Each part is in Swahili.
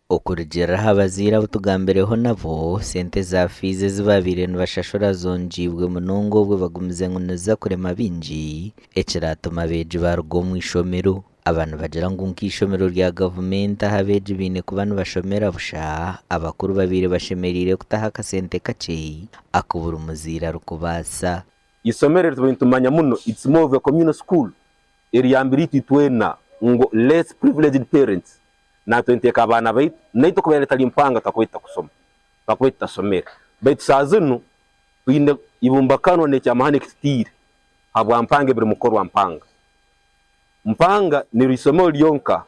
Okurugiraho abazaire abo tugambireho nabo sente za fiizi zibabaire nibashashura zongiibwe munonga obwe bagumize ngu niziza kurema bingi ekiratuma beegi baruga omu ishomero. Aba nibagira ngu nk'ishomero rya gavumenti ahu abeegi baine kuba nibashomera busha, abakuru babaire bashemereire kutaha akasente kakye aku buri muzaire arikubaasa. Isomero tumanya muno it's more of a communal school eriyambire itwena ngo less privileged parents na twenteka abana baitu naito kubera tali mpanga takwita kusoma takwita somera baitu sazino twine ibumbakano ne cyamahane kitire habwa mpange biri mukoro wa mpanga ni risomo lyonka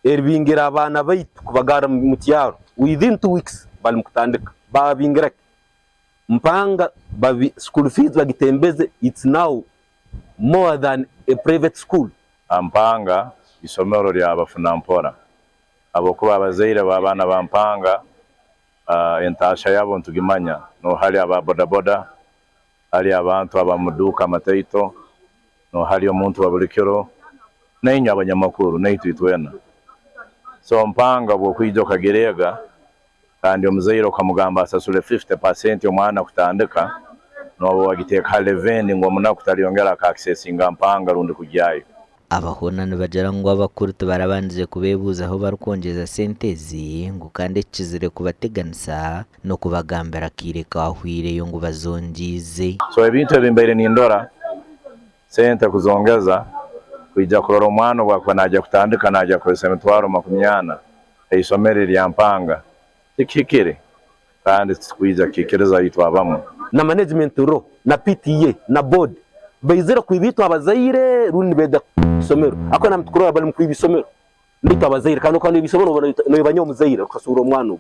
erbingira abana baitu kubagara mu cyaro within 2 weeks bali mukutandika babingira mpanga school fees bagitembeze it's now more than a private school. Mpanga isomero lya abafuna mpora abokuba abazaire babana bampanga entasha yabo ntugimanya no hali aba bodaboda hali abantu abamuduka amateito no hali omuntu wabulikiro nainya abanyamakuru naitu itwena so mpanga bwo kwijoka gerega kandi omuzaire okamugamba asasule 50% omwana kutandika no wagiteka 11 ngo muna kutaliyongera ka accessinga mpanga rundi kujyayo. Abahona nibagira ngu abakuru tubarabanze kubebuza aho barukongeza sente zi ngu kandi kizire kubateganisa no kubagambira kire kahwire yo ngo bazongize. So ebintu ebimbaire nindora sente kuzongeza kwijja kurora omwana bwakwa najja kutandika najja kwesa emitwaro 80 eisomero lya mpanga tikikire kandi kwijja kikiriza yitu abamu na management ro na PTA na board bayizira kwibitwa abazaire rundi beda isomero akona mtukuru abali mkwibisomero ndito abazaire kandi ibisomero no banyo muzaire ukasura omwana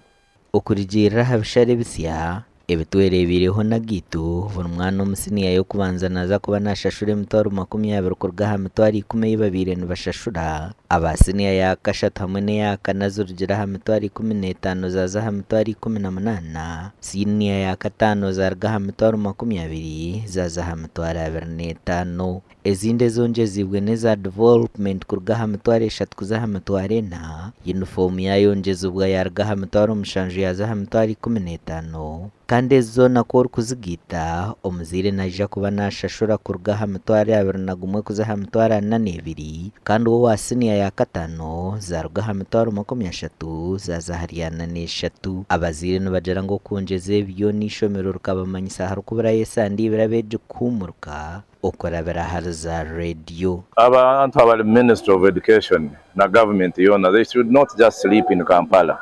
okurigira habishare bisya ebitwerebireho na gitu buri mwana omusiniya yo kubanza naza kuba nashashure emitwaro 20 kurga ha mitwaro 12 nibashashura abasiniya ya kashatu hamwe n'eyaka nazo rugira ha mitwaro 15 zaza ha mitwaro 18 siniya ya katano zarga ha mitwaro 20 zaza ha mitwaro 25 ezinde zonje zibwe neza development kurga ha mitwaro 3 kuza ha mitwaro 4 uniform yayo njezubwa yarga ha mitwaro 7 yaza ha mitwaro 15 kandi zo nakor kuzigita omuzaire naija kuba nashashura kurga ha mitwaro 21 kuza ha mitwaro 42 kandi wo wasiniya ya katano zaruga ha mitwaro 30 zaza hariya 43 abazaire nibagira ngo kunjeze ebyo n'ishomero rukabamanyisa harukubura yesandi birabeje kumurka okorabera harza radio. Abantu abali Ministry of Education na government yona they should not just sleep in Kampala.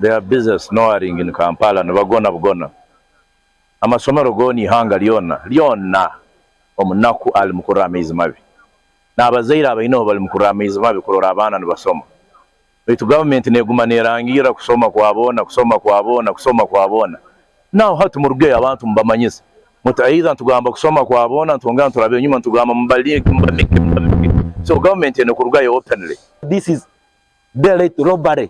They are business knowing in Kampala nibagona bugona amasomero goni hanga lyona omunaku ali mukurama izimabi nabazaire abaino bali mukurama izimabi kurora abana nibasoma bitu government neguma nerangira kusoma kwabona now hatu muruge abantu mbamanyisa mutayiza ntugamba kusoma kwabona ntongana turabe nyuma ntugamba mbamike so government ene kurugaye openly. This is daylight robbery.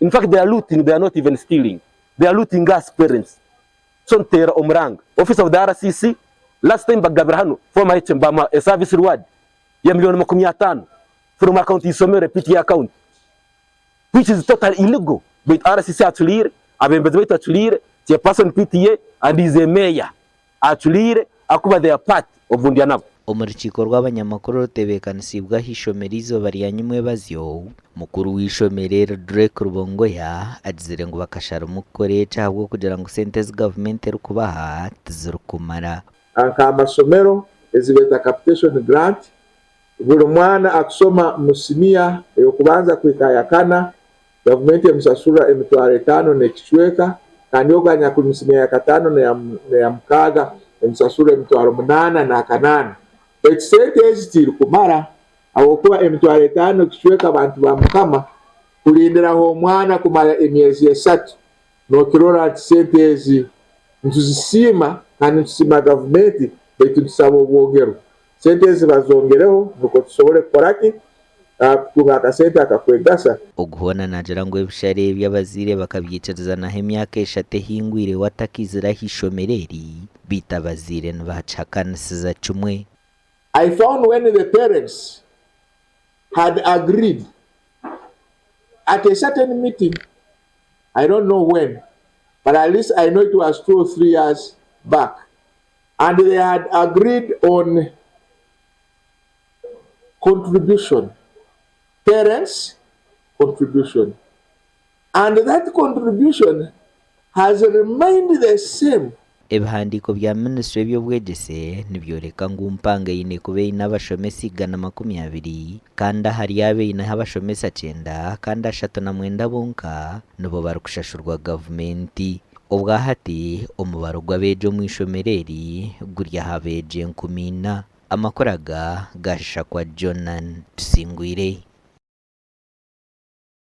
In fact, they are looting, they are not even stealing. They are looting us parents. Sontera Omrang, office of the RCC, last time Bagabrahano, former HMBama, a service reward, $1,500,000 from account Isomere PTA account, which is totally illegal. But RCC actually, Abembezweta actually, the person PTA, and is a mayor. Actually, Akuba they are part of Bundianab. Omurukiko rw'abanyamakuru rutebekanisiibwa hishomero izo bariyanyumwe bazyo mukuru w'ishomerero Drake Rubongoya agizire ngo bakashara umukore cyabwo kugira ngo sente z government rukubaha tizirukumara anka amasomero ezibeta capitation grant buri mwana akusoma musimiya yo kubanza kwikayakana government emusasura emitwaro 5 nekicweka kandi oganya ku musimiya ya 5 ya mukaga emusasura emitwaro 8 na 8 sente ezitiri kumara awokuba emitwaro 5 kicweka abantu bamukama kulindiraho omwana kumara emyezi 3 no kirora sente ezi ntuzisima kandi ntuzisima government betu tusaba obwogero sente ezi bazongereho nuko tusobole koraki kutunga akasente akakwegasa oguhona nagira ngo ebishare by'abazire bakabyicariza naho emyaka 3 hingwire watakizira hishomereri bitabazire nbacakanisiza cumwe. I found when the parents had agreed at a certain meeting, I don't know when, but at least I know it was 2 or 3 years back, and they had agreed on contribution, parents' contribution, and that contribution has remained the same. Ibihandiko bya Minisitiri by'Obwegyese nibyoreka ngu mpanga yine kubeina abashomesa 120 kandi ahari abeinaho abashomesa 9 kandi 39 bonka nibo barikushashurwa gavumenti. Obwahati omubaro gw'abeegi omu ishomereri guri aha beegi 10,000. Amakuru aga gashisha kwa Jonan Tusingwire.